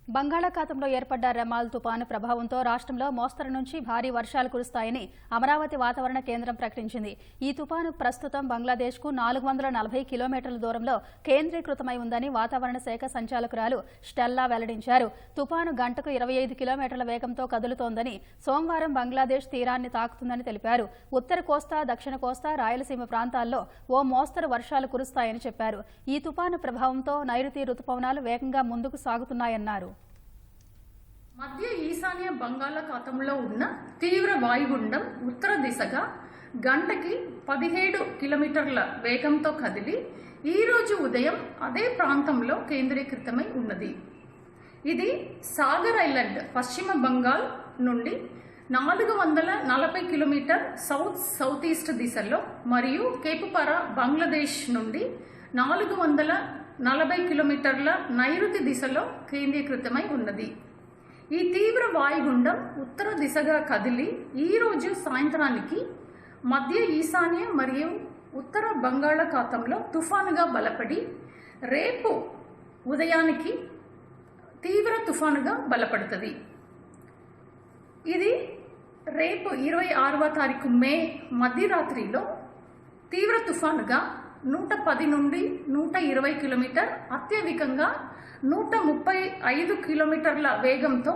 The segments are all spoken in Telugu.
బంగాళాఖాతంలో ఏర్పడ్డ రెమాల్ తుపాను ప్రభావంతో రాష్ట్రంలో మోస్తరు నుంచి భారీ వర్షాలు కురుస్తాయని అమరావతి వాతావరణ కేంద్రం ప్రకటించింది. ఈ తుపాను ప్రస్తుతం బంగ్లాదేశ్కు 440 కిలోమీటర్ల దూరంలో కేంద్రీకృతమై ఉందని వాతావరణ శాఖ సంచాలకురాలు స్టెల్లా వెల్లడించారు. తుపాను గంటకు 25 కిలోమీటర్ల వేగంతో కదులుతోందని, సోమవారం బంగ్లాదేశ్ తీరాన్ని తాకుతుందని తెలిపారు. ఉత్తర కోస్తా, దక్షిణ కోస్తా, రాయలసీమ ప్రాంతాల్లో ఓ మోస్తరు వర్షాలు కురుస్తాయని చెప్పారు. ఈ తుపాను ప్రభావంతో నైరుతి రుతుపవనాలు వేగంగా ముందుకు సాగుతున్నాయన్నారు. మధ్య ఈశాన్య బంగాళాఖాతంలో ఉన్న తీవ్ర వాయుగుండం ఉత్తర దిశగా గంటకి 17 కిలోమీటర్ల వేగంతో కదిలి ఈరోజు ఉదయం అదే ప్రాంతంలో కేంద్రీకృతమై ఉన్నది. ఇది సాగర్ ఐలాండ్ పశ్చిమ బంగాల్ నుండి 440 కిలోమీటర్ సౌత్ ఈస్ట్ దిశలో మరియు కేపుపారా బంగ్లాదేశ్ నుండి 440 కిలోమీటర్ల నైరుతి దిశలో కేంద్రీకృతమై ఉన్నది. ఈ తీవ్ర వాయుగుండం ఉత్తర దిశగా కదిలి ఈరోజు సాయంత్రానికి మధ్య ఈశాన్య మరియు ఉత్తర బంగాళాఖాతంలో తుఫానుగా బలపడి రేపు ఉదయానికి తీవ్ర తుఫానుగా బలపడుతుంది. ఇది రేపు 26వ తారీఖు మే మధ్యరాత్రిలో తీవ్ర తుఫానుగా 110 నుండి 120 కిలోమీటర్, అత్యధికంగా 135 కిలోమీటర్ల వేగంతో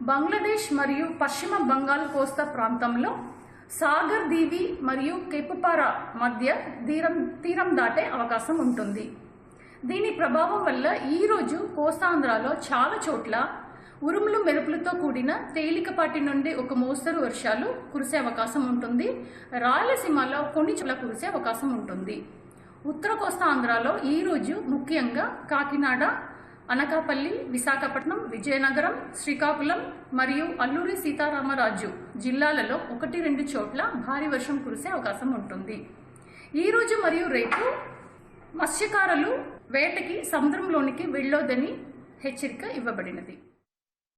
బంగ్లాదేశ్ మరియు పశ్చిమ బంగాల్ కోస్తా ప్రాంతంలో సాగర్ దీవి మరియు కేపుపారా మధ్య తీరం దాటే అవకాశం ఉంటుంది. దీని ప్రభావం వల్ల ఈరోజు కోస్తాంధ్రలో చాలా చోట్ల ఉరుములు మెరుపులతో కూడిన తేలికపాటి నుండి ఒక మోస్తరు వర్షాలు కురిసే అవకాశం ఉంటుంది. రాయలసీమలో కొన్ని చోట్ల కురిసే అవకాశం ఉంటుంది. ఉత్తర కోస్తాంధ్రలో ఈరోజు ముఖ్యంగా కాకినాడ, అనకాపల్లి, విశాఖపట్నం, విజయనగరం, శ్రీకాకుళం మరియు అల్లూరి సీతారామరాజు జిల్లాలలో 1-2 చోట్ల భారీ వర్షం కురిసే అవకాశం ఉంటుంది. ఈరోజు మరియు రేపు మత్స్యకారులు వేటకి సముద్రంలోనికి వెళ్ళొద్దని హెచ్చరిక ఇవ్వబడినది.